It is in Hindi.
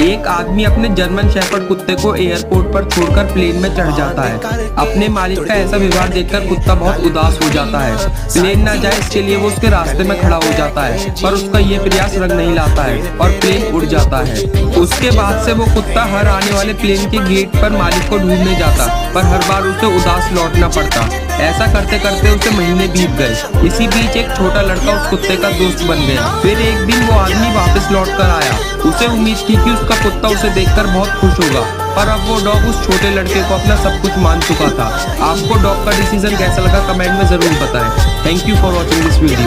एक आदमी अपने जर्मन शेफर्ड कुत्ते को एयरपोर्ट पर छोड़कर प्लेन में चढ़ जाता है। अपने मालिक का ऐसा व्यवहार देखकर कुत्ता बहुत उदास हो जाता है। प्लेन न जाए इसके लिए वो उसके रास्ते में खड़ा हो जाता है, पर उसका ये प्रयास रंग नहीं लाता है और प्लेन उड़ जाता है। उसके बाद से वो कुत्ता हर आने वाले प्लेन के गेट पर मालिक को ढूंढने जाता, पर हर बार उसे उदास लौटना पड़ता। ऐसा करते करते उसे महीने बीत गए। इसी बीच एक छोटा लड़का उस कुत्ते का दोस्त बन गया। फिर एक दिन वो आदमी वापस लौट कर आया। उसे उम्मीद थी कि उसका कुत्ता उसे देखकर बहुत खुश होगा, पर अब वो डॉग उस छोटे लड़के को अपना सब कुछ मान चुका था। आपको डॉग का डिसीजन कैसा लगा कमेंट में जरूर बताएं। Thank you for watching this video.